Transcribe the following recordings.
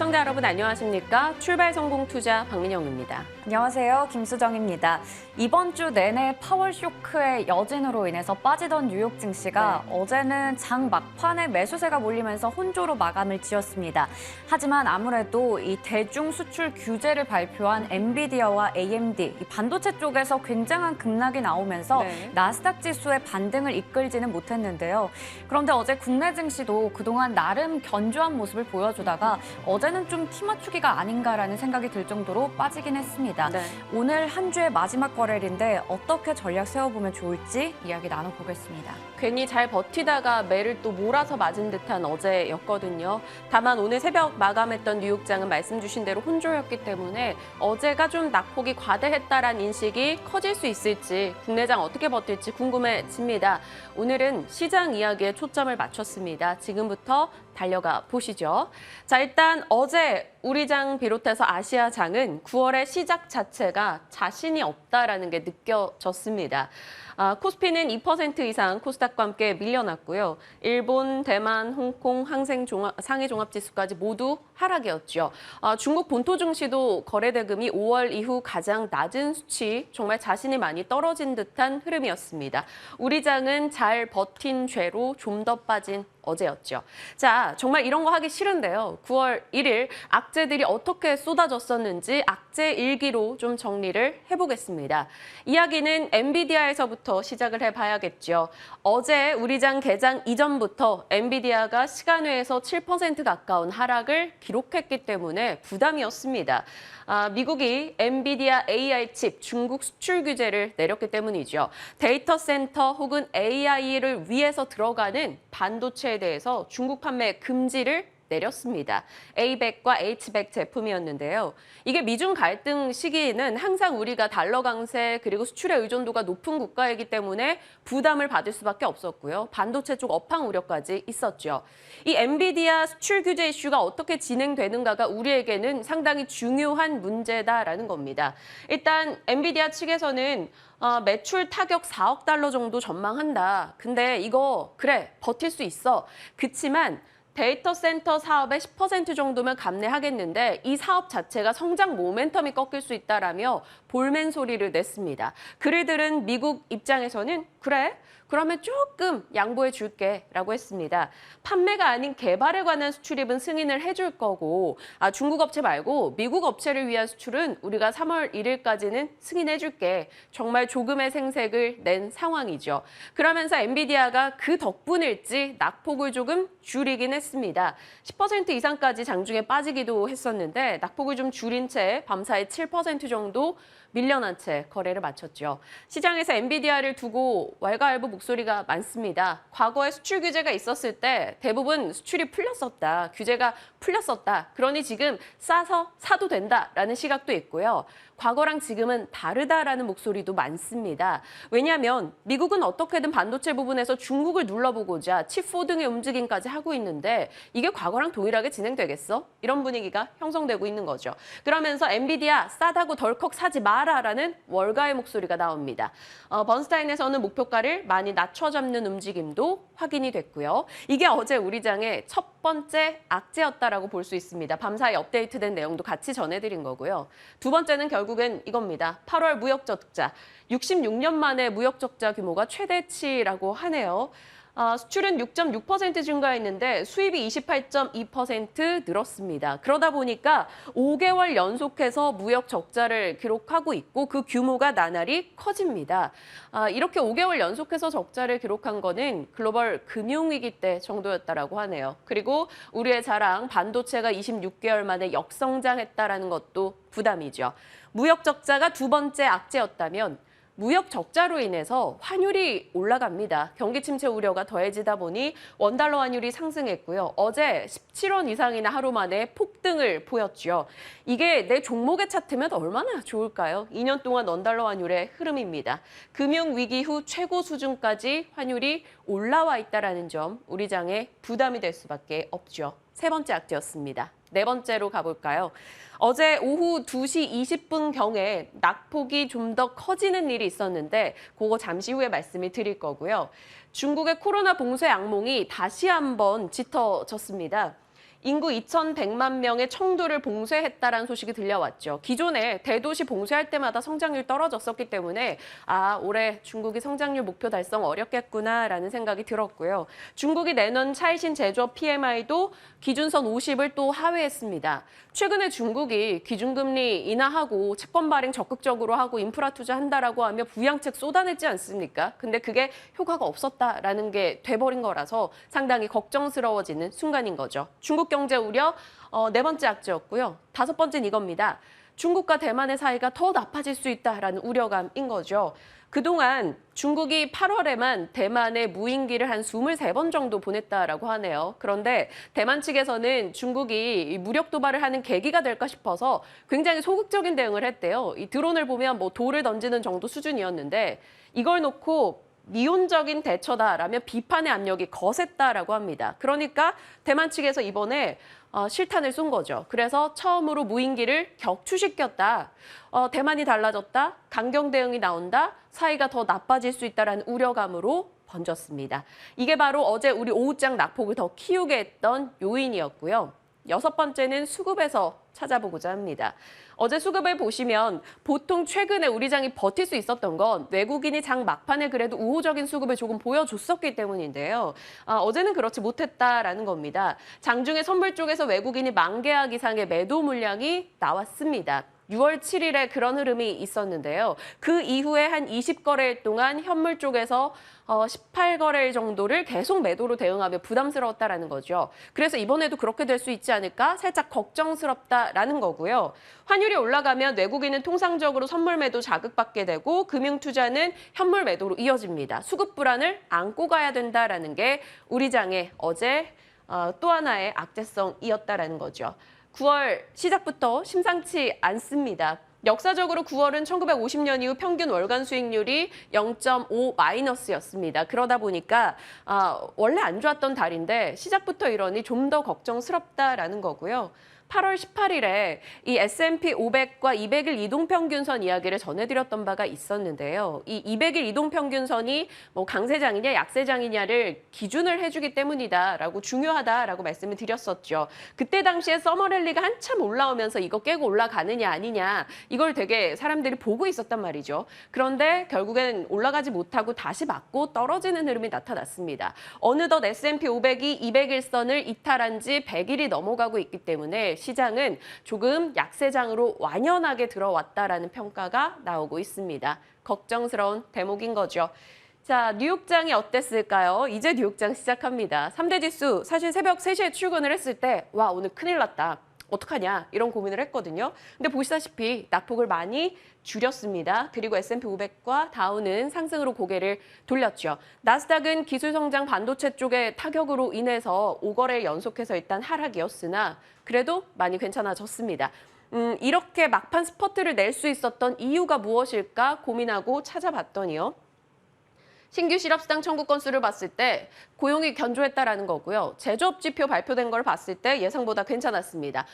시청자 여러분 안녕하십니까? 출발 성공 투자 박민영입니다. 안녕하세요. 김수정입니다. 이번 주 내내 파월 쇼크의 여진으로 인해서 빠지던 뉴욕 증시가 어제는 장 막판에 매수세가 몰리면서 혼조로 마감을 지었습니다. 하지만 아무래도 이 대중 수출 규제를 발표한 엔비디아와 AMD, 이 반도체 쪽에서 굉장한 급락이 나오면서 나스닥 지수의 반등을 이끌지는 못했는데요. 그런데 어제 국내 증시도 그동안 나름 견조한 모습을 보여주다가 어제는 좀 티 맞추기가 아닌가라는 생각이 들 정도로 빠지긴 했습니다. 오늘 한 주의 마지막 거래일인데 어떻게 전략 세워보면 좋을지 이야기 나눠보겠습니다. 괜히 잘 버티다가 매를 또 몰아서 맞은 듯한 어제였거든요. 다만 오늘 새벽 마감했던 뉴욕장은 말씀 주신 대로 혼조였기 때문에 어제가 좀 낙폭이 과대했다라는 인식이 커질 수 있을지 국내장 어떻게 버틸지 궁금해집니다. 오늘은 시장 이야기에 초점을 맞췄습니다. 지금부터 달려가 보시죠. 자, 일단 어제 우리 장 비롯해서 아시아장은 9월의 시작 자체가 자신이 없다라는 게 느껴졌습니다. 코스피는 2% 이상 코스닥과 함께 밀려났고요. 일본, 대만, 홍콩, 상해 종합지수까지 모두 하락이었죠. 중국 본토 증시도 거래 대금이 5월 이후 가장 낮은 수치, 정말 자신이 많이 떨어진 듯한 흐름이었습니다. 우리 장은 잘 버틴 죄로 좀 더 빠진 어제였죠. 자, 정말 이런 거 하기 싫은데요. 9월 1일 악재들이 어떻게 쏟아졌었는지 악재 일기로 좀 정리를 해보겠습니다. 이야기는 엔비디아에서부터 시작을 해봐야겠죠. 어제 우리 장 개장 이전부터 엔비디아가 시간외에서 7% 가까운 하락을 기록했기 때문에 부담이었습니다. 미국이 엔비디아 AI 칩 중국 수출 규제를 내렸기 때문이죠. 데이터 센터 혹은 AI를 위해서 들어가는 반도체에 대해서 중국 판매 금지를 내렸습니다. A백과 H백 제품이었는데요. 이게 미중 갈등 시기에는 항상 우리가 달러 강세 그리고 수출의 의존도가 높은 국가이기 때문에 부담을 받을 수밖에 없었고요. 반도체 쪽 업황 우려까지 있었죠. 이 엔비디아 수출 규제 이슈가 어떻게 진행되는가가 우리에게는 상당히 중요한 문제다라는 겁니다. 일단 엔비디아 측에서는 매출 타격 4억 달러 정도 전망한다. 근데 이거 그래 버틸 수 있어. 그치만 데이터 센터 사업의 10% 정도면 감내하겠는데 이 사업 자체가 성장 모멘텀이 꺾일 수 있다라며 볼멘 소리를 냈습니다. 그를 들은 미국 입장에서는 그래? 그러면 조금 양보해 줄게 라고 했습니다. 판매가 아닌 개발에 관한 수출입은 승인을 해줄 거고 중국 업체 말고 미국 업체를 위한 수출은 우리가 3월 1일까지는 승인해 줄게. 정말 조금의 생색을 낸 상황이죠. 그러면서 엔비디아가 그 덕분일지 낙폭을 조금 줄이긴 했습니다. 10% 이상까지 장중에 빠지기도 했었는데 낙폭을 좀 줄인 채 밤사이 7% 정도 밀려난 채 거래를 마쳤죠. 시장에서 엔비디아를 두고 왈가왈부 목소리가 많습니다. 과거에 수출 규제가 있었을 때 대부분 수출이 풀렸었다. 규제가 풀렸었다. 그러니 지금 싸서 사도 된다라는 시각도 있고요. 과거랑 지금은 다르다라는 목소리도 많습니다. 왜냐하면 미국은 어떻게든 반도체 부분에서 중국을 눌러보고자 칩4 등의 움직임까지 하고 있는데 이게 과거랑 동일하게 진행되겠어? 이런 분위기가 형성되고 있는 거죠. 그러면서 엔비디아 싸다고 덜컥 사지 마라라는 월가의 목소리가 나옵니다. 번스타인에서는 목표가를 많이 낮춰 잡는 움직임도 확인이 됐고요. 이게 어제 우리 장의 첫 번째 악재였다라고 볼 수 있습니다. 밤사이 업데이트된 내용도 같이 전해드린 거고요. 두 번째는 결국엔 이겁니다. 8월 무역 적자, 66년 만에 무역 적자 규모가 최대치라고 하네요. 수출은 6.6% 증가했는데 수입이 28.2% 늘었습니다. 그러다 보니까 5개월 연속해서 무역 적자를 기록하고 있고 그 규모가 나날이 커집니다. 이렇게 5개월 연속해서 적자를 기록한 거는 글로벌 금융위기 때 정도였다라고 하네요. 그리고 우리의 자랑 반도체가 26개월 만에 역성장했다라는 것도 부담이죠. 무역 적자가 두 번째 악재였다면 무역 적자로 인해서 환율이 올라갑니다. 경기 침체 우려가 더해지다 보니 원달러 환율이 상승했고요. 어제 17원 이상이나 하루 만에 폭등을 보였죠. 이게 내 종목의 차트면 얼마나 좋을까요? 2년 동안 원달러 환율의 흐름입니다. 금융위기 후 최고 수준까지 환율이 올라와 있다는 점 우리 장에 부담이 될 수밖에 없죠. 세 번째 악재였습니다. 네 번째로 가볼까요? 어제 오후 2시 20분경에 낙폭이 좀 더 커지는 일이 있었는데 그거 잠시 후에 말씀을 드릴 거고요. 중국의 코로나 봉쇄 악몽이 다시 한번 짙어졌습니다. 인구 2,100만 명의 청도를 봉쇄했다라는 소식이 들려왔죠. 기존에 대도시 봉쇄할 때마다 성장률 떨어졌었기 때문에 올해 중국이 성장률 목표 달성 어렵겠구나라는 생각이 들었고요. 중국이 내놓은 차이신 제조업 PMI도 기준선 50을 또 하회했습니다. 최근에 중국이 기준금리 인하하고 채권 발행 적극적으로 하고 인프라 투자한다라고 하며 부양책 쏟아냈지 않습니까? 근데 그게 효과가 없었다라는 게 돼버린 거라서 상당히 걱정스러워지는 순간인 거죠. 중국 경제 우려 네 번째 악재였고요. 다섯 번째는 이겁니다. 중국과 대만의 사이가 더 나빠질 수 있다라는 우려감인 거죠. 그동안 중국이 8월에만 대만에 무인기를 한 23번 정도 보냈다라고 하네요. 그런데 대만 측에서는 중국이 무력 도발을 하는 계기가 될까 싶어서 굉장히 소극적인 대응을 했대요. 이 드론을 보면 뭐 돌을 던지는 정도 수준이었는데 이걸 놓고 미온적인 대처다라며 비판의 압력이 거셌다라고 합니다. 그러니까 대만 측에서 이번에 실탄을 쏜 거죠. 그래서 처음으로 무인기를 격추시켰다. 대만이 달라졌다. 강경 대응이 나온다. 사이가 더 나빠질 수 있다라는 우려감으로 번졌습니다. 이게 바로 어제 우리 오후장 낙폭을 더 키우게 했던 요인이었고요. 여섯 번째는 수급에서 찾아보고자 합니다. 어제 수급을 보시면 보통 최근에 우리 장이 버틸 수 있었던 건 외국인이 장 막판에 그래도 우호적인 수급을 조금 보여줬었기 때문인데요. 어제는 그렇지 못했다라는 겁니다. 장중에 선물 쪽에서 외국인이 10,000계약 이상의 매도 물량이 나왔습니다. 6월 7일에 그런 흐름이 있었는데요. 그 이후에 한 20거래일 동안 현물 쪽에서 18거래일 정도를 계속 매도로 대응하며 부담스러웠다라는 거죠. 그래서 이번에도 그렇게 될 수 있지 않을까 살짝 걱정스럽다라는 거고요. 환율이 올라가면 외국인은 통상적으로 선물 매도 자극받게 되고 금융투자는 현물 매도로 이어집니다. 수급 불안을 안고 가야 된다라는 게 우리 장의 어제 또 하나의 악재성이었다라는 거죠. 9월 시작부터 심상치 않습니다. 역사적으로 9월은 1950년 이후 평균 월간 수익률이 0.5 마이너스였습니다. 그러다 보니까 원래 안 좋았던 달인데 시작부터 이러니 좀 더 걱정스럽다라는 거고요. 8월 18일에 이 S&P 500과 200일 이동평균선 이야기를 전해드렸던 바가 있었는데요. 이 200일 이동평균선이 뭐 강세장이냐 약세장이냐를 기준을 해주기 때문이다라고 중요하다라고 말씀을 드렸었죠. 그때 당시에 서머랠리가 한참 올라오면서 이거 깨고 올라가느냐 아니냐 이걸 되게 사람들이 보고 있었단 말이죠. 그런데 결국엔 올라가지 못하고 다시 맞고 떨어지는 흐름이 나타났습니다. 어느덧 S&P 500이 200일선을 이탈한 지 100일이 넘어가고 있기 때문에 시장은 조금 약세장으로 완연하게 들어왔다라는 평가가 나오고 있습니다. 걱정스러운 대목인 거죠. 자, 뉴욕장이 어땠을까요? 이제 뉴욕장 시작합니다. 3대 지수 사실 새벽 3시에 출근을 했을 때 와, 오늘 큰일 났다. 어떡하냐 이런 고민을 했거든요. 근데 보시다시피 낙폭을 많이 줄였습니다. 그리고 S&P 500과 다우는 상승으로 고개를 돌렸죠. 나스닥은 기술성장 반도체 쪽의 타격으로 인해서 5거래일 연속해서 일단 하락이었으나 그래도 많이 괜찮아졌습니다. 이렇게 막판 스퍼트를 낼 수 있었던 이유가 무엇일까 고민하고 찾아봤더니요. 신규 실업수당 청구 건수를 봤을 때 고용이 견조했다라는 거고요. 제조업 지표 발표된 걸 봤을 때 예상보다 괜찮았습니다.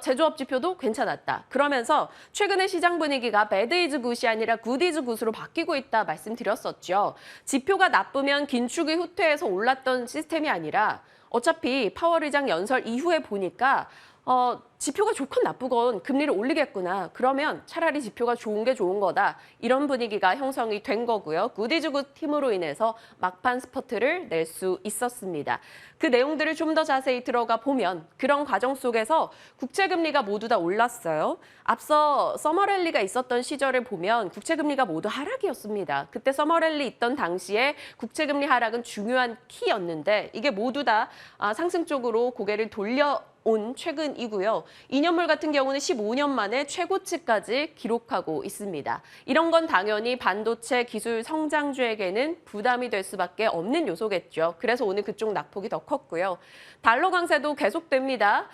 제조업 지표도 괜찮았다. 그러면서 최근에 시장 분위기가 배드 이즈 굿이 아니라 굿 이즈 굿으로 바뀌고 있다 말씀드렸었죠. 지표가 나쁘면 긴축이 후퇴해서 올랐던 시스템이 아니라 어차피 파월 의장 연설 이후에 보니까 지표가 좋건 나쁘건 금리를 올리겠구나. 그러면 차라리 지표가 좋은 게 좋은 거다. 이런 분위기가 형성이 된 거고요. 굿이즈굿 팀으로 인해서 막판 스퍼트를 낼 수 있었습니다. 그 내용들을 좀 더 자세히 들어가 보면 그런 과정 속에서 국채금리가 모두 다 올랐어요. 앞서 서머랠리가 있었던 시절을 보면 국채금리가 모두 하락이었습니다. 그때 서머랠리 있던 당시에 국채금리 하락은 중요한 키였는데 이게 모두 다 상승 쪽으로 고개를 돌려온 최근이고요. 2년물 같은 경우는 15년 만에 최고치까지 기록하고 있습니다. 이런 건 당연히 반도체 기술 성장주에게는 부담이 될 수밖에 없는 요소겠죠. 그래서 오늘 그쪽 낙폭이 더 컸고요. 달러 강세도 계속됩니다.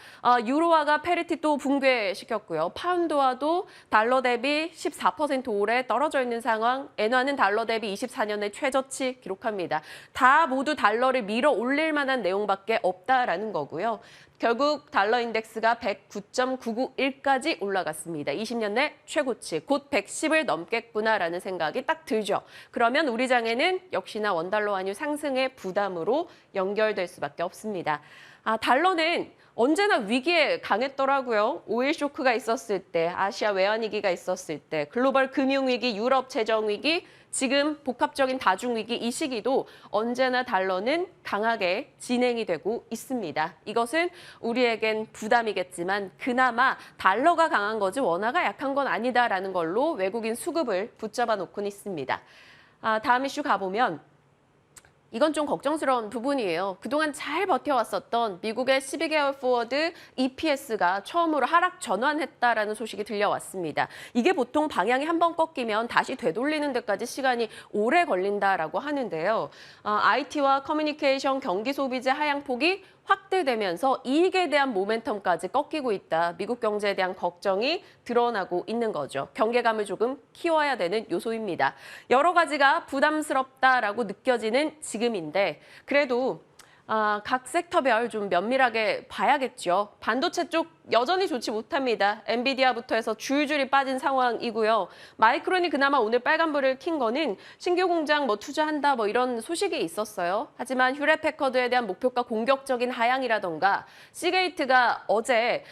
유로화가 페리티 또 붕괴시켰고요. 파운드화도 달러 대비 14% 오래 떨어져 있는 상황. 엔화는 달러 대비 24년의 최저치 기록합니다. 다 모두 달러를 밀어 올릴 만한 내용밖에 없다라는 거고요. 결국 미국 달러 인덱스가 109.991까지 올라갔습니다. 20년 내 최고치, 곧 110을 넘겠구나라는 생각이 딱 들죠. 그러면 우리 장에는 역시나 원달러 환율 상승의 부담으로 연결될 수밖에 없습니다. 달러는 언제나 위기에 강했더라고요. 오일 쇼크가 있었을 때, 아시아 외환위기가 있었을 때, 글로벌 금융위기, 유럽 재정위기, 지금 복합적인 다중위기 이 시기도 언제나 달러는 강하게 진행이 되고 있습니다. 이것은 우리에겐 부담이겠지만 그나마 달러가 강한 거지 원화가 약한 건 아니다라는 걸로 외국인 수급을 붙잡아 놓고는 있습니다. 다음 이슈 가보면 이건 좀 걱정스러운 부분이에요. 그동안 잘 버텨왔었던 미국의 12개월 포워드 EPS가 처음으로 하락 전환했다라는 소식이 들려왔습니다. 이게 보통 방향이 한번 꺾이면 다시 되돌리는 데까지 시간이 오래 걸린다라고 하는데요. IT와 커뮤니케이션, 경기 소비재 하향폭이 확대되면서 이익에 대한 모멘텀까지 꺾이고 있다. 미국 경제에 대한 걱정이 드러나고 있는 거죠. 경계감을 조금 키워야 되는 요소입니다. 여러 가지가 부담스럽다라고 느껴지는 지금인데 그래도 각 섹터별 좀 면밀하게 봐야겠죠. 반도체 쪽 여전히 좋지 못합니다. 엔비디아부터 해서 줄줄이 빠진 상황이고요. 마이크론이 그나마 오늘 빨간불을 킨 거는 신규 공장 투자한다 이런 소식이 있었어요. 하지만 휴렛패커드에 대한 목표가 공격적인 하향이라던가 시게이트가 어제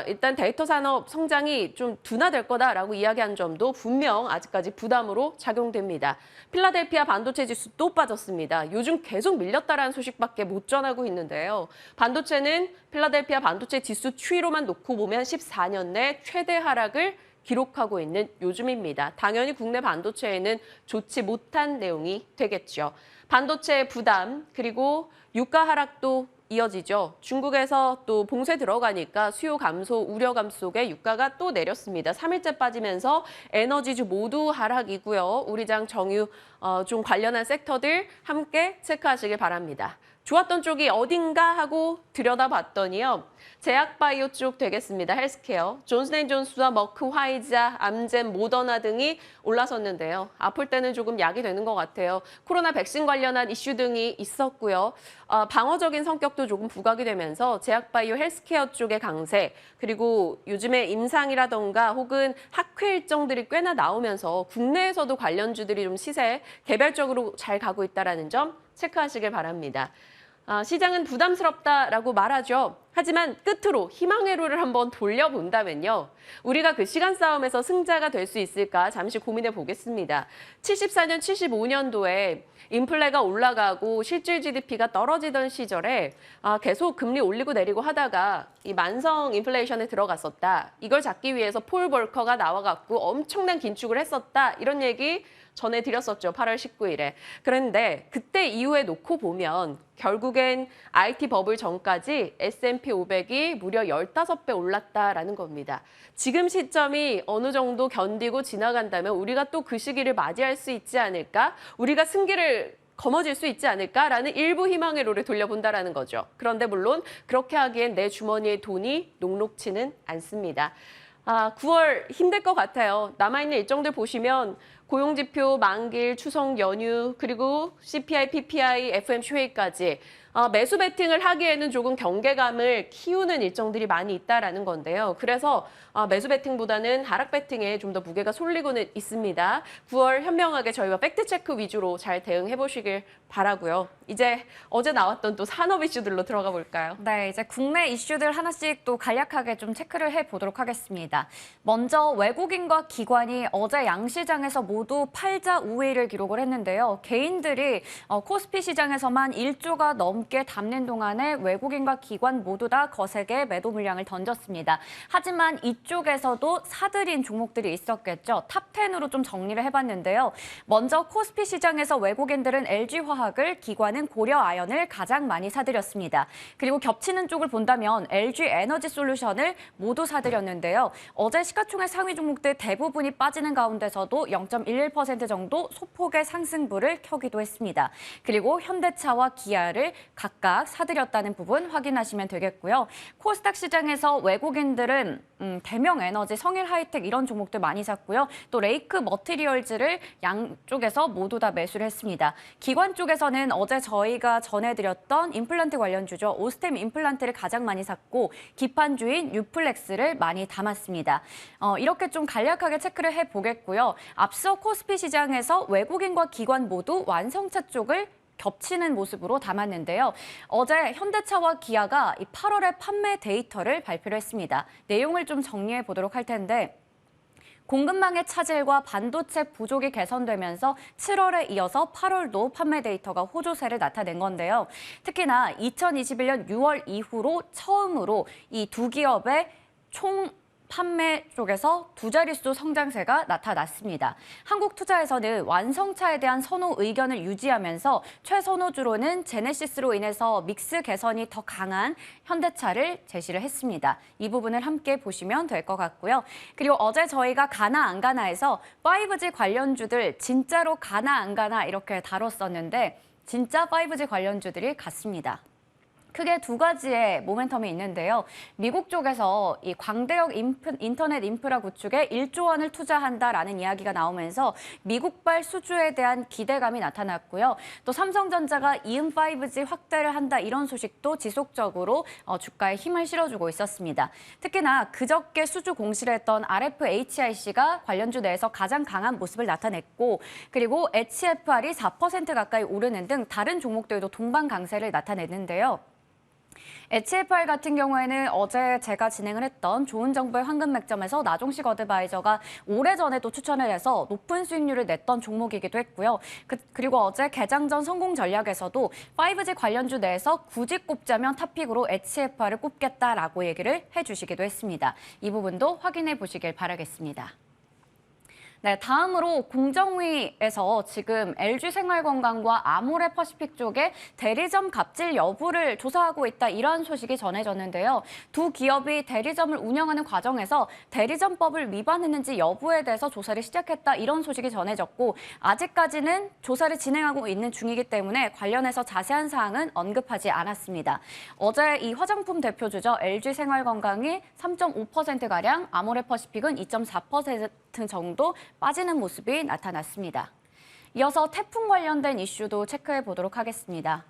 일단 데이터 산업 성장이 좀 둔화될 거다라고 이야기한 점도 분명 아직까지 부담으로 작용됩니다. 필라델피아 반도체 지수 또 빠졌습니다. 요즘 계속 밀렸다라는 소식밖에 못 전하고 있는데요. 반도체는 필라델피아 반도체 지수 추이로만 놓고 보면 14년 내 최대 하락을 기록하고 있는 요즘입니다. 당연히 국내 반도체에는 좋지 못한 내용이 되겠죠. 반도체 부담 그리고 유가 하락도 이어지죠. 중국에서 또 봉쇄 들어가니까 수요 감소, 우려감 속에 유가가 또 내렸습니다. 3일째 빠지면서 에너지주 모두 하락이고요. 우리장 정유 좀 관련한 섹터들 함께 체크하시길 바랍니다. 좋았던 쪽이 어딘가 하고 들여다봤더니요. 제약바이오 쪽 되겠습니다. 헬스케어. 존슨앤존스와 머크, 화이자, 암젠, 모더나 등이 올라섰는데요. 아플 때는 조금 약이 되는 것 같아요. 코로나 백신 관련한 이슈 등이 있었고요. 방어적인 성격도 조금 부각이 되면서 제약바이오 헬스케어 쪽의 강세 그리고 요즘에 임상이라던가 혹은 학회 일정들이 꽤나 나오면서 국내에서도 관련주들이 좀 시세 개별적으로 잘 가고 있다는 점 체크하시길 바랍니다. 시장은 부담스럽다라고 말하죠. 하지만 끝으로 희망의 룰을 한번 돌려본다면요. 우리가 그 시간 싸움에서 승자가 될 수 있을까 잠시 고민해 보겠습니다. 74년, 75년도에 인플레가 올라가고 실질 GDP가 떨어지던 시절에 계속 금리 올리고 내리고 하다가 이 만성 인플레이션에 들어갔었다. 이걸 잡기 위해서 폴 볼커가 나와갖고 엄청난 긴축을 했었다. 이런 얘기 전해드렸었죠. 8월 19일에. 그런데 그때 이후에 놓고 보면 결국엔 IT 버블 전까지 S&P 500이 무려 15배 올랐다라는 겁니다. 지금 시점이 어느 정도 견디고 지나간다면 우리가 또 그 시기를 맞이할 수 있지 않을까? 우리가 승기를 거머쥘 수 있지 않을까라는 일부 희망의 롤을 돌려본다라는 거죠. 그런데 물론 그렇게 하기엔 내 주머니의 돈이 녹록치는 않습니다. 9월 힘들 것 같아요. 남아있는 일정들 보시면 고용지표, 만기일, 추석 연휴, 그리고 CPI, PPI, FOMC 회의까지 매수 베팅을 하기에는 조금 경계감을 키우는 일정들이 많이 있다라는 건데요. 그래서 매수 베팅보다는 하락 베팅에 좀 더 무게가 쏠리고는 있습니다. 9월 현명하게 저희와 팩트체크 위주로 잘 대응해 보시길 바라고요. 이제 어제 나왔던 또 산업 이슈들로 들어가 볼까요? 네, 이제 국내 이슈들 하나씩 또 간략하게 좀 체크를 해보도록 하겠습니다. 먼저 외국인과 기관이 어제 양시장에서 모두 팔자 우위를 기록을 했는데요. 개인들이 코스피 시장에서만 1조가 넘게 담는 동안에 외국인과 기관 모두 다 거세게 매도 물량을 던졌습니다. 하지만 이쪽에서도 사들인 종목들이 있었겠죠. 탑10으로 좀 정리를 해봤는데요. 먼저 코스피 시장에서 외국인들은 LG화학을, 기관은 고려아연을 가장 많이 사들였습니다. 그리고 겹치는 쪽을 본다면 LG에너지솔루션을 모두 사들였는데요. 어제 시가총액 상위 종목들 대부분이 빠지는 가운데서도 0.11% 정도 소폭의 상승부를 켜기도 했습니다. 그리고 현대차와 기아를 각각 사들였다는 부분 확인하시면 되겠고요. 코스닥 시장에서 외국인들은 대명 에너지, 성일 하이텍 이런 종목들 많이 샀고요. 또 레이크 머티리얼즈를 양쪽에서 모두 다 매수를 했습니다. 기관 쪽에서는 어제 저희가 전해드렸던 임플란트 관련주죠. 오스템 임플란트를 가장 많이 샀고 기판주인 유플렉스를 많이 담았습니다. 이렇게 좀 간략하게 체크를 해보겠고요. 앞서 코스피 시장에서 외국인과 기관 모두 완성차 쪽을 겹치는 모습으로 담았는데요. 어제 현대차와 기아가 이 8월의 판매 데이터를 발표를 했습니다. 내용을 좀 정리해 보도록 할 텐데 공급망의 차질과 반도체 부족이 개선되면서 7월에 이어서 8월도 판매 데이터가 호조세를 나타낸 건데요. 특히나 2021년 6월 이후로 처음으로 이 두 기업의 총 판매 쪽에서 두 자릿수 성장세가 나타났습니다. 한국투자에서는 완성차에 대한 선호 의견을 유지하면서 최선호주로는 제네시스로 인해서 믹스 개선이 더 강한 현대차를 제시를 했습니다. 이 부분을 함께 보시면 될 것 같고요. 그리고 어제 저희가 가나 안 가나에서 5G 관련주들 진짜로 가나 안 가나 이렇게 다뤘었는데 진짜 5G 관련주들이 같습니다. 크게 두 가지의 모멘텀이 있는데요. 미국 쪽에서 이 광대역 인터넷 인프라 구축에 1조 원을 투자한다라는 이야기가 나오면서 미국발 수주에 대한 기대감이 나타났고요. 또 삼성전자가 이음 5G 확대를 한다 이런 소식도 지속적으로 주가에 힘을 실어주고 있었습니다. 특히나 그저께 수주 공시를 했던 RFHIC가 관련주 내에서 가장 강한 모습을 나타냈고 그리고 HFR이 4% 가까이 오르는 등 다른 종목들도 동반 강세를 나타냈는데요. HFR 같은 경우에는 어제 제가 진행을 했던 좋은 정보의 황금 맥점에서 나종식 어드바이저가 오래전에도 추천을 해서 높은 수익률을 냈던 종목이기도 했고요. 그리고 어제 개장 전 성공 전략에서도 5G 관련주 내에서 굳이 꼽자면 탑픽으로 HFR을 꼽겠다라고 얘기를 해주시기도 했습니다. 이 부분도 확인해 보시길 바라겠습니다. 네, 다음으로 공정위에서 지금 LG생활건강과 아모레퍼시픽 쪽에 대리점 갑질 여부를 조사하고 있다 이러한 소식이 전해졌는데요. 두 기업이 대리점을 운영하는 과정에서 대리점법을 위반했는지 여부에 대해서 조사를 시작했다 이런 소식이 전해졌고 아직까지는 조사를 진행하고 있는 중이기 때문에 관련해서 자세한 사항은 언급하지 않았습니다. 어제 이 화장품 대표주죠. LG생활건강이 3.5%가량, 아모레퍼시픽은 2.4% 정도 빠지는 모습이 나타났습니다. 이어서 태풍 관련된 이슈도 체크해 보도록 하겠습니다.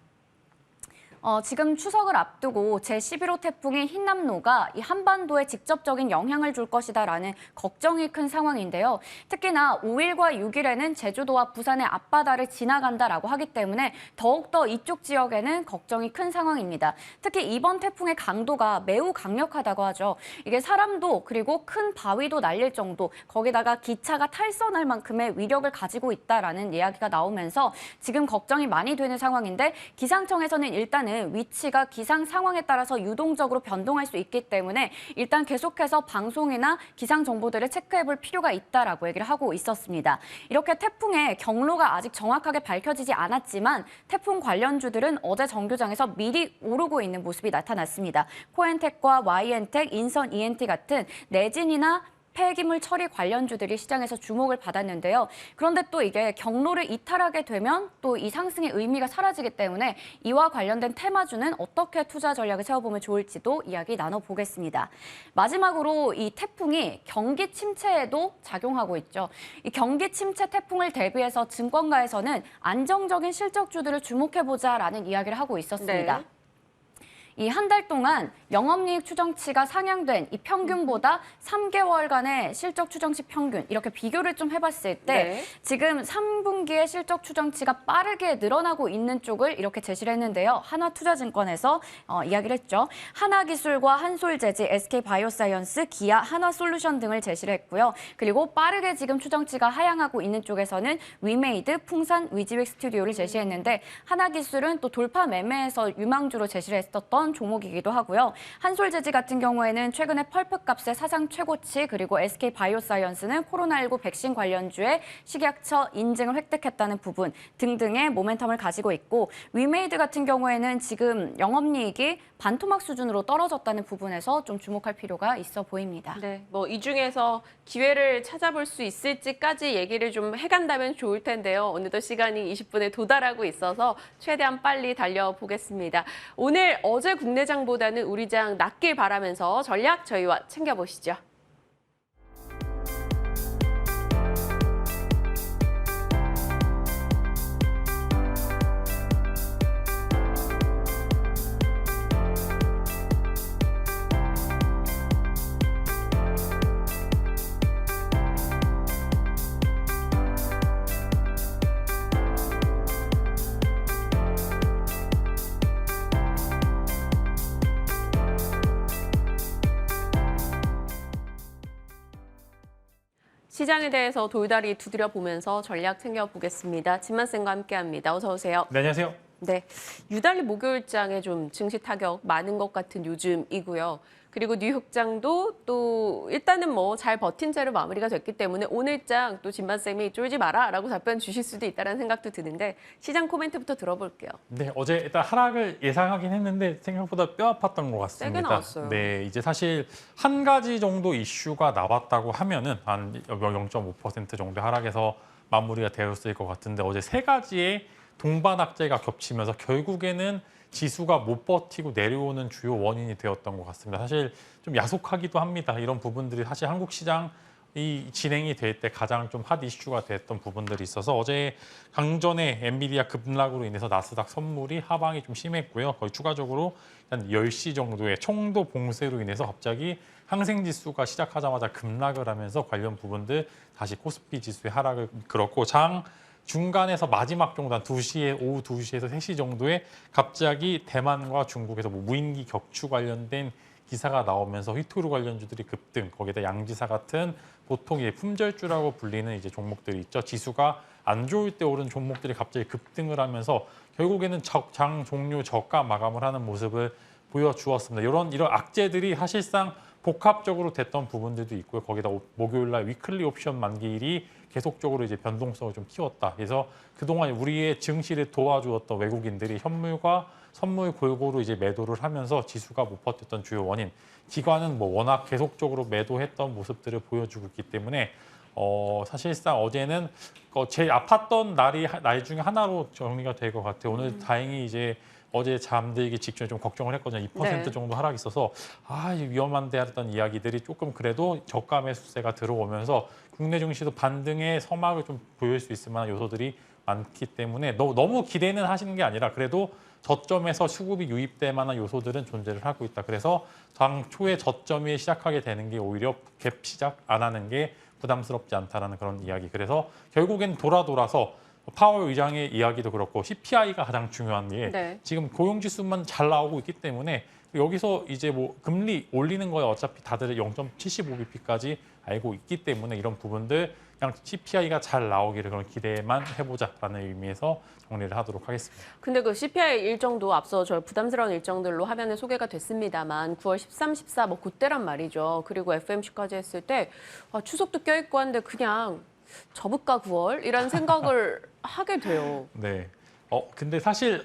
지금 추석을 앞두고 제11호 태풍인 흰남노가 이 한반도에 직접적인 영향을 줄 것이다라는 걱정이 큰 상황인데요. 특히나 5일과 6일에는 제주도와 부산의 앞바다를 지나간다라고 하기 때문에 더욱더 이쪽 지역에는 걱정이 큰 상황입니다. 특히 이번 태풍의 강도가 매우 강력하다고 하죠. 이게 사람도 그리고 큰 바위도 날릴 정도, 거기다가 기차가 탈선할 만큼의 위력을 가지고 있다라는 이야기가 나오면서 지금 걱정이 많이 되는 상황인데 기상청에서는 일단은 위치가 기상 상황에 따라서 유동적으로 변동할 수 있기 때문에 일단 계속해서 방송이나 기상 정보들을 체크해볼 필요가 있다라고 얘기를 하고 있었습니다. 이렇게 태풍의 경로가 아직 정확하게 밝혀지지 않았지만 태풍 관련주들은 어제 정교장에서 미리 오르고 있는 모습이 나타났습니다. 코엔텍과 YN텍, 인선 ENT 같은 내진이나 폐기물 처리 관련주들이 시장에서 주목을 받았는데요. 그런데 또 이게 경로를 이탈하게 되면 또 이 상승의 의미가 사라지기 때문에 이와 관련된 테마주는 어떻게 투자 전략을 세워보면 좋을지도 이야기 나눠보겠습니다. 마지막으로 이 태풍이 경기 침체에도 작용하고 있죠. 이 경기 침체 태풍을 대비해서 증권가에서는 안정적인 실적주들을 주목해보자라는 이야기를 하고 있었습니다. 네. 이 한 달 동안 영업이익 추정치가 상향된 이 평균보다 3개월간의 실적 추정치 평균 이렇게 비교를 좀 해봤을 때 네. 지금 3분기의 실적 추정치가 빠르게 늘어나고 있는 쪽을 이렇게 제시를 했는데요. 하나투자증권에서 이야기를 했죠. 하나기술과 한솔재지, SK바이오사이언스, 기아, 하나솔루션 등을 제시를 했고요. 그리고 빠르게 지금 추정치가 하향하고 있는 쪽에서는 위메이드, 풍산, 위지윅 스튜디오를 제시했는데 하나기술은 또 돌파 매매에서 유망주로 제시를 했었던 있었던 종목이기도 하고요. 한솔재지 같은 경우에는 최근에 펄프값의 사상 최고치 그리고 SK바이오사이언스는 코로나19 백신 관련주의 식약처 인증을 획득했다는 부분 등등의 모멘텀을 가지고 있고 위메이드 같은 경우에는 지금 영업이익이 반토막 수준으로 떨어졌다는 부분에서 좀 주목할 필요가 있어 보입니다. 네, 뭐 이 중에서 기회를 찾아볼 수 있을지까지 얘기를 좀 해간다면 좋을 텐데요. 오늘도 시간이 20분에 도달하고 있어서 최대한 빨리 달려보겠습니다. 오늘 어제 국내장보다는 우리 장 낮길 바라면서 전략 저희와 챙겨보시죠. 시장에 대해서 돌다리 두드려 보면서 전략 챙겨보겠습니다. 진만쌤과 함께합니다. 어서 오세요. 네, 안녕하세요. 네, 유달리 목요일장에 좀 증시 타격 많은 것 같은 요즘이고요. 그리고 뉴욕장도 또 일단은 뭐 잘 버틴 채로 마무리가 됐기 때문에 오늘장 또 진만쌤이 쫄지 마라라고 답변 주실 수도 있다는 생각도 드는데 시장 코멘트부터 들어볼게요. 네, 어제 일단 하락을 예상하긴 했는데 생각보다 뼈 아팠던 것 같습니다. 세게 나왔어요. 네, 이제 사실 한 가지 정도 이슈가 나왔다고 하면은 한 0.5% 정도 하락해서 마무리가 되었을 것 같은데 어제 세 가지의 동반 악재가 겹치면서 결국에는 지수가 못 버티고 내려오는 주요 원인이 되었던 것 같습니다. 사실 좀 야속하기도 합니다. 이런 부분들이 사실 한국 시장이 진행이 될 때 가장 좀 핫 이슈가 됐던 부분들이 있어서 어제 강전에 엔비디아 급락으로 인해서 나스닥 선물이 하방이 좀 심했고요. 거의 추가적으로 한 10시 정도에 청도 봉쇄로 인해서 갑자기 항생지수가 시작하자마자 급락을 하면서 관련 부분들 다시 코스피 지수의 하락을 이끌었고 장 중간에서 마지막 정도 한 2시에 오후 2시에서 3시 정도에 갑자기 대만과 중국에서 뭐 무인기 격추 관련된 기사가 나오면서 휘토루 관련주들이 급등, 거기다 양지사 같은 보통 이제 품절주라고 불리는 이제 종목들이 있죠. 지수가 안 좋을 때 오른 종목들이 갑자기 급등을 하면서 결국에는 장 종료 저가 마감을 하는 모습을 보여주었습니다. 이런 악재들이 사실상 복합적으로 됐던 부분들도 있고요. 거기다 목요일 날 위클리 옵션 만기일이 계속적으로 이제 변동성을 좀 키웠다. 그래서 그동안 우리의 증시를 도와주었던 외국인들이 현물과 선물 골고루 이제 매도를 하면서 지수가 못 버텼던 주요 원인. 기관은 뭐 워낙 계속적으로 매도했던 모습들을 보여주고 있기 때문에 사실상 어제는 제일 아팠던 날 중에 하나로 정리가 될 것 같아요. 오늘 다행히 이제 어제 잠들기 직전에 좀 걱정을 했거든요. 2% 네. 정도 하락이 있어서 위험한데 했던 이야기들이 조금 그래도 저가 매수세가 들어오면서 국내 증시도 반등의 서막을 좀 보일 수 있을 만한 요소들이 많기 때문에 너무 기대는 하시는 게 아니라 그래도 저점에서 수급이 유입될 만한 요소들은 존재를 하고 있다. 그래서 장 초에 저점이 시작하게 되는 게 오히려 갭 시작 안 하는 게 부담스럽지 않다라는 그런 이야기. 그래서 결국엔 돌아서 파월 의장의 이야기도 그렇고 CPI가 가장 중요한 게 네. 지금 고용지수만 잘 나오고 있기 때문에 여기서 이제 뭐 금리 올리는 거에 어차피 다들 0.75bp까지 알고 있기 때문에 이런 부분들 그냥 CPI가 잘 나오기를 그런 기대만 해보자라는 의미에서 정리를 하도록 하겠습니다. 근데 그 CPI 일정도 앞서 저 부담스러운 일정들로 화면에 소개가 됐습니다만 9월 13, 14 뭐 그때란 말이죠. 그리고 FMC까지 했을 때 추석도 껴있고 한데 그냥 접을까 9월? 이런 생각을 하게 돼요. 네. 근데 사실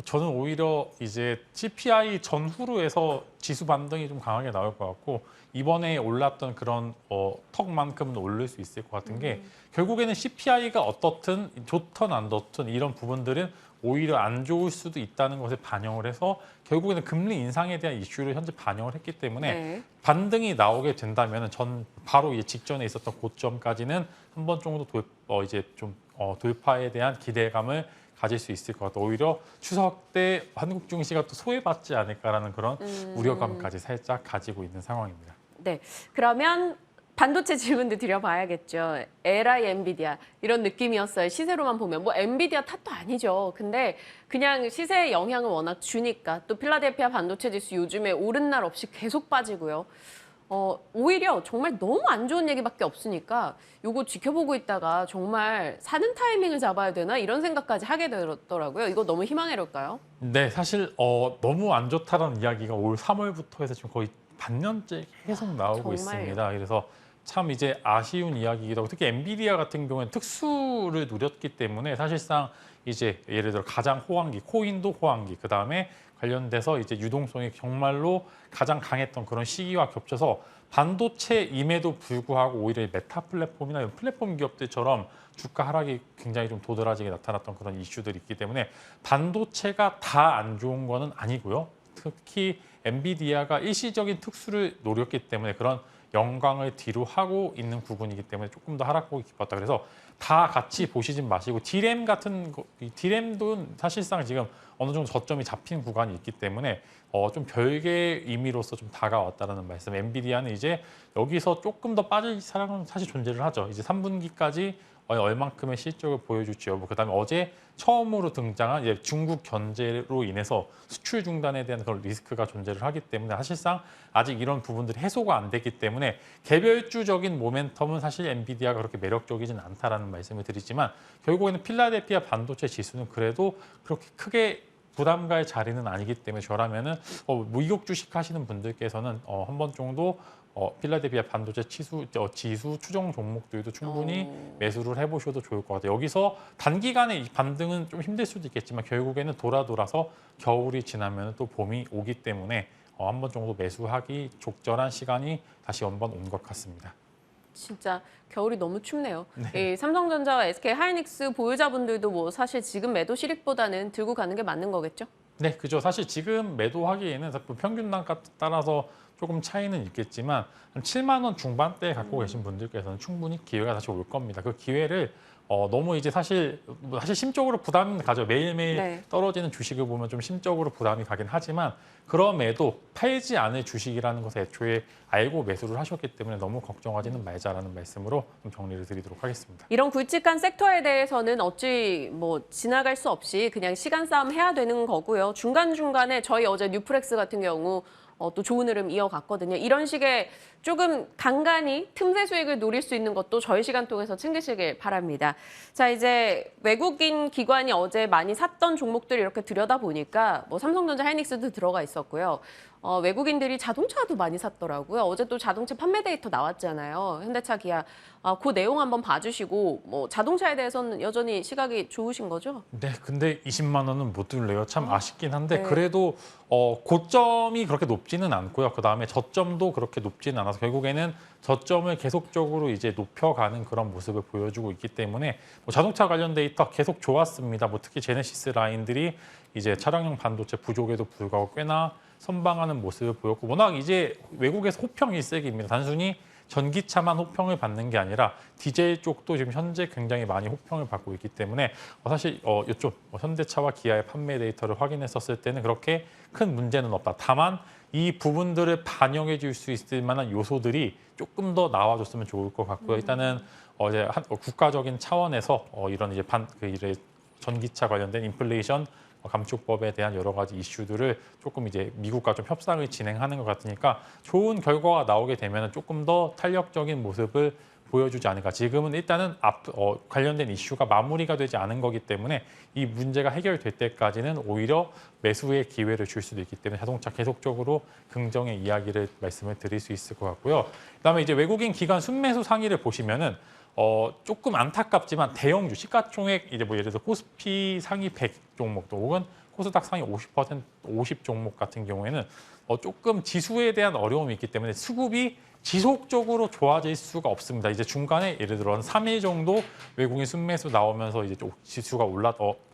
저는 오히려 이제 CPI 전후로 해서 지수 반등이 좀 강하게 나올 것 같고 이번에 올랐던 그런 턱만큼은 오를 수 있을 것 같은 게 결국에는 CPI가 어떻든 좋든 안 좋든 이런 부분들은 오히려 안 좋을 수도 있다는 것을 반영을 해서 결국에는 금리 인상에 대한 이슈를 현재 반영을 했기 때문에 네. 반등이 나오게 된다면 전 바로 직전에 있었던 고점까지는 한 번 정도 돌파에 대한 기대감을 가질 수 있을 것 같아요. 오히려 추석 때 한국 증시가 또 소외받지 않을까라는 그런 우려감까지 살짝 가지고 있는 상황입니다. 네, 그러면 반도체 질문도 드려봐야겠죠. LI 엔비디아 이런 느낌이었어요. 시세로만 보면 뭐 엔비디아 탓도 아니죠. 근데 그냥 시세의 영향을 워낙 주니까 또 필라델피아 반도체 지수 요즘에 오른 날 없이 계속 빠지고요. 오히려 정말 너무 안 좋은 얘기밖에 없으니까 요거 지켜보고 있다가 정말 사는 타이밍을 잡아야 되나 이런 생각까지 하게 되더라고요. 이거 너무 희망해럴까요? 네, 사실 너무 안 좋다는 이야기가 올 3월부터 해서 지금 거의 반년째 계속 나오고 정말요? 있습니다. 그래서 참 이제 아쉬운 이야기이기도 하고 특히 엔비디아 같은 경우에는 특수를 누렸기 때문에 사실상 이제 예를 들어 가장 호황기, 코인도 호황기, 그다음에 관련돼서 이제 유동성이 정말로 가장 강했던 그런 시기와 겹쳐서 반도체임에도 불구하고 오히려 이 메타 플랫폼이나 이런 플랫폼 기업들처럼 주가 하락이 굉장히 좀 도드라지게 나타났던 그런 이슈들이 있기 때문에 반도체가 다 안 좋은 거는 아니고요. 특히 엔비디아가 일시적인 특수를 노렸기 때문에 그런 영광을 뒤로 하고 있는 부분이기 때문에 조금 더 하락폭이 깊었다. 그래서 다 같이 보시지 마시고 디램 같은 거, 이 디램도 사실상 지금 어느 정도 저점이 잡힌 구간이 있기 때문에 좀 별개의 의미로서 좀 다가왔다라는 말씀. 엔비디아는 이제 여기서 조금 더 빠질 사람은 사실 존재를 하죠. 이제 3분기까지 얼만큼의 실적을 보여줄지 여부. 그다음에 어제 처음으로 등장한 이제 중국 견제로 인해서 수출 중단에 대한 그런 리스크가 존재를 하기 때문에 사실상 아직 이런 부분들이 해소가 안 됐기 때문에 개별주적인 모멘텀은 사실 엔비디아가 그렇게 매력적이진 않다라는 말씀을 드리지만 결국에는 필라델피아 반도체 지수는 그래도 그렇게 크게 부담갈 자리는 아니기 때문에 저라면은 무이국 주식 하시는 분들께서는 한 번 정도 필라델피아 반도체 지수 추정 종목들도 충분히 매수를 해보셔도 좋을 것 같아요. 여기서 단기간에 이 반등은 좀 힘들 수도 있겠지만 결국에는 돌아서 겨울이 지나면 또 봄이 오기 때문에 한 번 정도 매수하기 적절한 시간이 다시 한번 온 것 같습니다. 진짜 겨울이 너무 춥네요. 이 삼성전자와 SK하이닉스 보유자분들도 뭐 사실 지금 매도 실익보다는 들고 가는 게 맞는 거겠죠? 네, 그죠. 사실 지금 매도하기에는 평균 단가 따라서 조금 차이는 있겠지만 한 7만 원 중반대에 갖고 계신 분들께서는 충분히 기회가 다시 올 겁니다. 그 기회를 너무 이제 사실 심적으로 부담 가죠. 매일매일 네. 떨어지는 주식을 보면 좀 심적으로 부담이 가긴 하지만 그럼에도 팔지 않을 주식이라는 것을 애초에 알고 매수를 하셨기 때문에 너무 걱정하지는 말자라는 말씀으로 좀 정리를 드리도록 하겠습니다. 이런 굵직한 섹터에 대해서는 어찌 뭐 지나갈 수 없이 그냥 시간 싸움 해야 되는 거고요. 중간중간에 저희 어제 뉴프렉스 같은 경우 또 좋은 흐름 이어갔거든요. 이런 식의 조금 간간히 틈새 수익을 노릴 수 있는 것도 저희 시간 통해서 챙기시길 바랍니다. 자, 이제 외국인 기관이 어제 많이 샀던 종목들 이렇게 들여다보니까 뭐 삼성전자, 하이닉스도 들어가 있었고요. 외국인들이 자동차도 많이 샀더라고요. 어제 또 자동차 판매 데이터 나왔잖아요. 현대차, 기아. 그 내용 한번 봐주시고 뭐 자동차에 대해서는 여전히 시각이 좋으신 거죠? 네, 근데 20만 원은 못 들래요. 참 아쉽긴 한데 네. 그래도 고점이 그렇게 높지는 않고요. 그다음에 저점도 그렇게 높지는 않아서 결국에는 저점을 계속적으로 이제 높여가는 그런 모습을 보여주고 있기 때문에 뭐 자동차 관련 데이터 계속 좋았습니다. 뭐 특히 제네시스 라인들이 이제 차량용 반도체 부족에도 불구하고 꽤나 선방하는 모습을 보였고 워낙 이제 외국에서 호평 일색입니다. 단순히 전기차만 호평을 받는 게 아니라 디젤 쪽도 지금 현재 굉장히 많이 호평을 받고 있기 때문에 사실 이쪽 현대차와 기아의 판매 데이터를 확인했었을 때는 그렇게 큰 문제는 없다. 다만 이 부분들을 반영해 줄 수 있을 만한 요소들이 조금 더 나와줬으면 좋을 것 같고요. 일단은 이제 국가적인 차원에서 이런 이제 전기차 관련된 인플레이션 감축법에 대한 여러 가지 이슈들을 조금 이제 미국과 좀 협상을 진행하는 것 같으니까 좋은 결과가 나오게 되면 조금 더 탄력적인 모습을 보여주지 않을까. 지금은 일단은 관련된 이슈가 마무리가 되지 않은 거기 때문에 이 문제가 해결될 때까지는 오히려 매수의 기회를 줄 수도 있기 때문에 자동차 계속적으로 긍정의 이야기를 말씀을 드릴 수 있을 것 같고요. 그다음에 이제 외국인 기관 순매수 상위를 보시면은 조금 안타깝지만 대형주 시가총액 이제 뭐 예를 들어 코스피 상위 100 종목도 혹은 코스닥 상위 50 종목 같은 경우에는 조금 지수에 대한 어려움이 있기 때문에 수급이 지속적으로 좋아질 수가 없습니다. 이제 중간에 예를 들어 한 3일 정도 외국인 순매수 나오면서 이제 지수가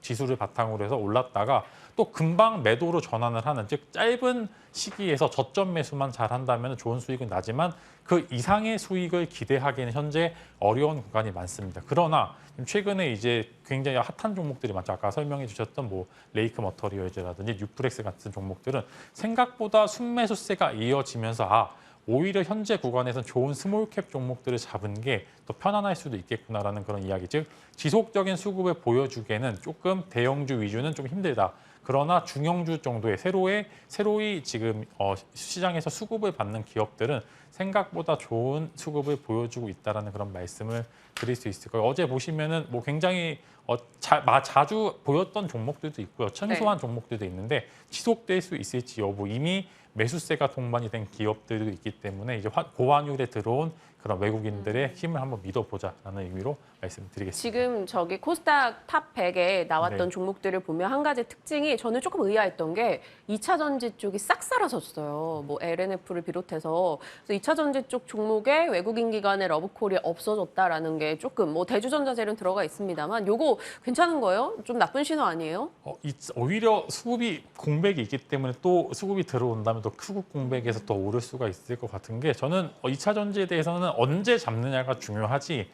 지수를 바탕으로 해서 올랐다가 또 금방 매도로 전환을 하는 즉 짧은 시기에서 저점 매수만 잘 한다면 좋은 수익은 나지만 그 이상의 수익을 기대하기에는 현재 어려운 구간이 많습니다. 그러나 최근에 이제 굉장히 핫한 종목들이 많죠. 아까 설명해 주셨던 뭐 레이크 머터리얼즈라든지 뉴프렉스 같은 종목들은 생각보다 순매수세가 이어지면서 오히려 현재 구간에서는 좋은 스몰캡 종목들을 잡은 게 더 편안할 수도 있겠구나라는 그런 이야기. 즉 지속적인 수급을 보여주기에는 조금 대형주 위주는 좀 힘들다. 그러나 중형주 정도의 새로이 지금 시장에서 수급을 받는 기업들은 생각보다 좋은 수급을 보여주고 있다라는 그런 말씀을 드릴 수 있을 거예요. 어제 보시면은 뭐 굉장히 자주 보였던 종목들도 있고요. 청소한 종목들도 있는데 지속될 수 있을지 여부 이미 매수세가 동반이 된 기업들도 있기 때문에 이제 고환율에 들어온 그런 외국인들의 힘을 한번 믿어보자라는 의미로 말씀드리겠습니다. 지금 저기 코스닥 탑 100에 나왔던 네. 종목들을 보면 한 가지 특징이 저는 조금 의아했던 게 2차 전지 쪽이 싹 사라졌어요. 뭐 LNF를 비롯해서 그래서 2차 전지 쪽 종목에 외국인 기관의 러브콜이 없어졌다라는 게 조금 뭐 대주전자재는 들어가 있습니다만 요거 괜찮은 거예요? 좀 나쁜 신호 아니에요? 오히려 수급이 공백이 있기 때문에 또 수급이 들어온다면 또 수급 공백에서 더 오를 수가 있을 것 같은 게 저는 2차 전지에 대해서는 언제 잡느냐가 중요하지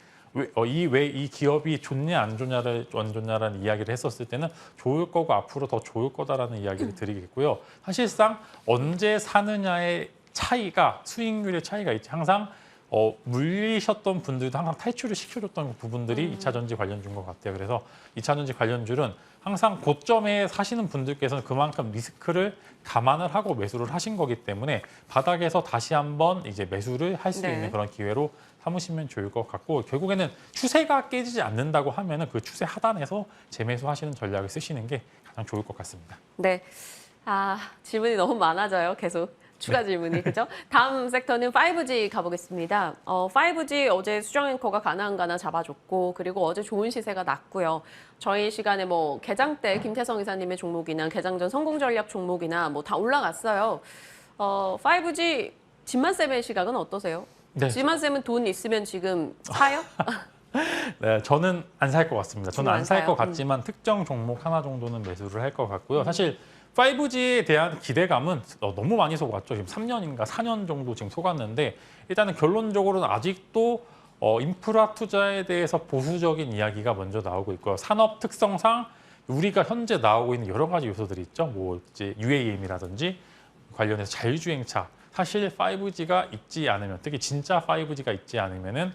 이 기업이 좋냐 안 좋냐라는 이야기를 했었을 때는 좋을 거고 앞으로 더 좋을 거다라는 이야기를 드리겠고요. 사실상 언제 사느냐의 차이가 수익률의 차이가 있지 항상 물리셨던 분들도 항상 탈출을 시켜줬던 부분들이 2차 전지 관련주인 것 같아요. 그래서 2차 전지 관련주는 항상 고점에 사시는 분들께서는 그만큼 리스크를 감안을 하고 매수를 하신 거기 때문에 바닥에서 다시 한번 이제 매수를 할 수 네. 있는 그런 기회로 삼으시면 좋을 것 같고 결국에는 추세가 깨지지 않는다고 하면은 그 추세 하단에서 재매수하시는 전략을 쓰시는 게 가장 좋을 것 같습니다. 네. 질문이 너무 많아져요. 계속. 추가 질문이 그죠? 다음 섹터는 5G 가보겠습니다. 5G 어제 수정 앵커가 가나 잡아줬고 그리고 어제 좋은 시세가 났고요. 저희 시간에 뭐 개장 때 김태성 이사님의 종목이나 개장 전 성공 전략 종목이나 뭐 다 올라갔어요. 5G 진만쌤의 시각은 어떠세요? 네. 진만쌤은 돈 있으면 지금 사요? 네, 저는 안 살 것 같습니다. 저는 안 안 살 사요? 것 같지만 특정 종목 하나 정도는 매수를 할 것 같고요. 사실 5G에 대한 기대감은 너무 많이 속았죠. 지금 3년인가 4년 정도 지금 속았는데 일단은 결론적으로는 아직도 인프라 투자에 대해서 보수적인 이야기가 먼저 나오고 있고요. 산업 특성상 우리가 현재 나오고 있는 여러 가지 요소들이 있죠. 뭐 이제 UAM이라든지 관련해서 자율주행차 사실 5G가 있지 않으면 특히 진짜 5G가 있지 않으면은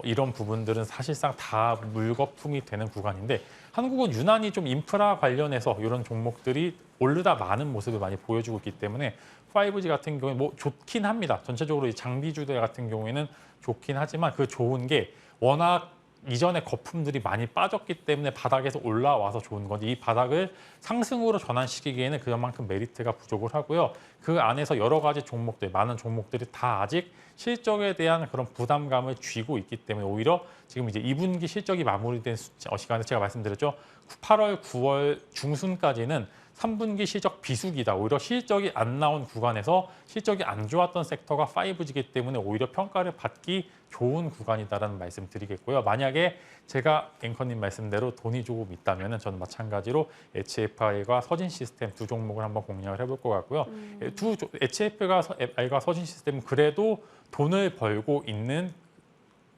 이런 부분들은 사실상 다 물거품이 되는 구간인데 한국은 유난히 좀 인프라 관련해서 이런 종목들이 오르다 많은 모습을 많이 보여주고 있기 때문에 5G 같은 경우에 뭐 좋긴 합니다. 전체적으로 이 장비주들 같은 경우에는 좋긴 하지만 그 좋은 게 워낙 이전에 거품들이 많이 빠졌기 때문에 바닥에서 올라와서 좋은 건지 이 바닥을 상승으로 전환시키기에는 그만큼 메리트가 부족을 하고요. 그 안에서 여러 가지 종목들, 많은 종목들이 다 아직 실적에 대한 그런 부담감을 쥐고 있기 때문에 오히려 지금 이제 2분기 실적이 마무리된 시간에 제가 말씀드렸죠. 8월, 9월 중순까지는 3분기 실적 비수기다. 오히려 실적이 안 나온 구간에서 실적이 안 좋았던 섹터가 5G이기 때문에 오히려 평가를 받기 좋은 구간이다라는 말씀 드리겠고요. 만약에 제가 앵커님 말씀대로 돈이 조금 있다면 저는 마찬가지로 HFI과 서진 시스템 두 종목을 한번 공략을 해볼 것 같고요. HFI과 서진 시스템은 그래도 돈을 벌고 있는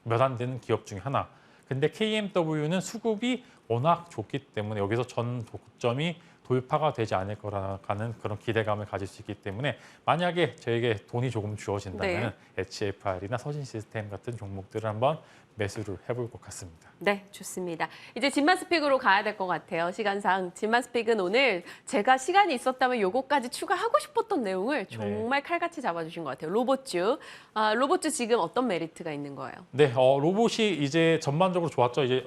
몇 안 되는 기업 중에 하나. 근데 KMW는 수급이 워낙 좋기 때문에 여기서 전 고점이 돌파가 되지 않을 거라는 그런 기대감을 가질 수 있기 때문에 만약에 저에게 돈이 조금 주어진다면 HFR이나 서진 시스템 같은 종목들을 한번 매수를 해볼 것 같습니다. 네, 좋습니다. 이제 진만스픽으로 가야 될 것 같아요. 시간상. 진만스픽은 오늘 제가 시간이 있었다면 요거까지 추가하고 싶었던 내용을 정말 칼같이 잡아주신 것 같아요. 로봇주. 로봇주 지금 어떤 메리트가 있는 거예요? 네, 로봇이 이제 전반적으로 좋았죠. 이제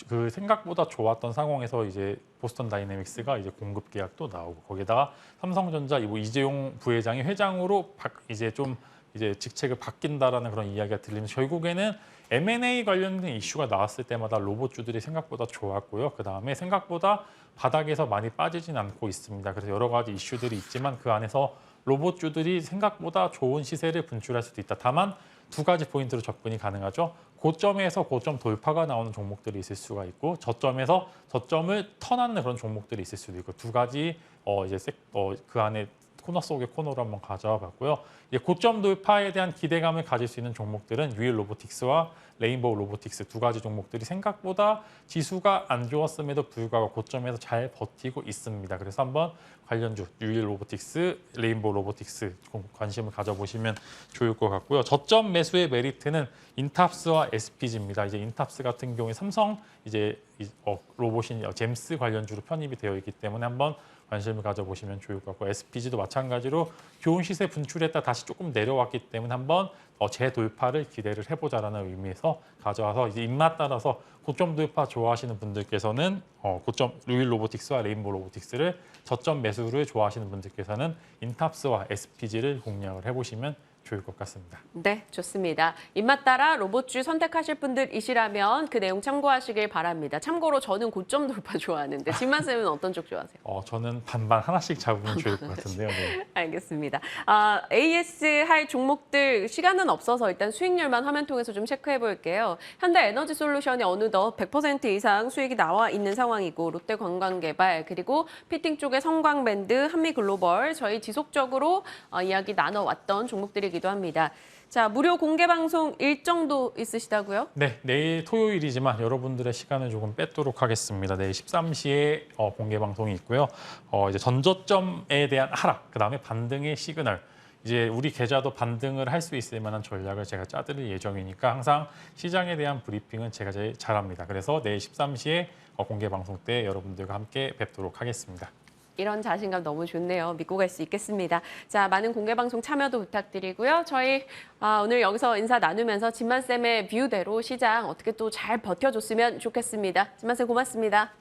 그 생각보다 좋았던 상황에서 이제 보스턴 다이내믹스가 이제 공급 계약도 나오고 거기다가 삼성전자 이재용 부회장이 회장으로 이제 좀 이제 직책을 바뀐다라는 그런 이야기가 들리면서 결국에는 M&A 관련된 이슈가 나왔을 때마다 로봇주들이 생각보다 좋았고요. 그 다음에 생각보다 바닥에서 많이 빠지진 않고 있습니다. 그래서 여러 가지 이슈들이 있지만 그 안에서 로봇주들이 생각보다 좋은 시세를 분출할 수도 있다. 다만 두 가지 포인트로 접근이 가능하죠. 고점에서 고점 돌파가 나오는 종목들이 있을 수가 있고 저점에서 저점을 턴하는 그런 종목들이 있을 수도 있고 두 가지 그 안에 코너 속의 코너로 한번 가져와 봤고요. 고점 돌파에 대한 기대감을 가질 수 있는 종목들은 유일 로보틱스와 레인보우 로보틱스 두 가지 종목들이 생각보다 지수가 안 좋았음에도 불구하고 고점에서 잘 버티고 있습니다. 그래서 한번 관련주 유일 로보틱스, 레인보우 로보틱스 관심을 가져보시면 좋을 것 같고요. 저점 매수의 메리트는 인탑스와 SPG입니다. 이제 인탑스 같은 경우에 삼성 로봇인 잼스 관련주로 편입이 되어 있기 때문에 한번 관심을 가져보시면 좋을 것 같고 SPG도 마찬가지로 좋은 시세 분출했다 다시 조금 내려왔기 때문에 한번 재돌파를 기대를 해보자라는 의미에서 가져와서 이제 입맛 따라서 고점 돌파 좋아하시는 분들께서는 고점 루일 로보틱스와 레인보우 로보틱스를 저점 매수를 좋아하시는 분들께서는 인탑스와 SPG를 공략을 해보시면 좋을 것 같습니다. 네, 좋습니다. 입맛 따라 로봇주 선택하실 분들이시라면 그 내용 참고하시길 바랍니다. 참고로 저는 고점 돌파 좋아하는데 진만 쌤은 어떤 쪽 좋아하세요? 저는 반반 하나씩 잡으면 좋을 것 같은데요. 네. 알겠습니다. AS 할 종목들 시간은 없어서 일단 수익률만 화면 통해서 좀 체크해 볼게요. 현대에너지솔루션이 어느덧 100% 이상 수익이 나와 있는 상황이고 롯데관광개발 그리고 피팅 쪽의 성광밴드, 한미글로벌 저희 지속적으로 이야기 나눠왔던 종목들이기도 합니다. 자, 무료 공개 방송 일정도 있으시다고요? 네, 내일 토요일이지만 여러분들의 시간을 조금 뺏도록 하겠습니다. 내일 13시에 공개 방송이 있고요. 이제 전저점에 대한 하락, 그다음에 반등의 시그널. 이제 우리 계좌도 반등을 할 수 있을 만한 전략을 제가 짜드릴 예정이니까 항상 시장에 대한 브리핑은 제가 제일 잘합니다. 그래서 내일 13시에 공개 방송 때 여러분들과 함께 뵙도록 하겠습니다. 이런 자신감 너무 좋네요. 믿고 갈 수 있겠습니다. 자, 많은 공개 방송 참여도 부탁드리고요. 저희 오늘 여기서 인사 나누면서 진만쌤의 뷰대로 시장 어떻게 또 잘 버텨줬으면 좋겠습니다. 진만쌤 고맙습니다.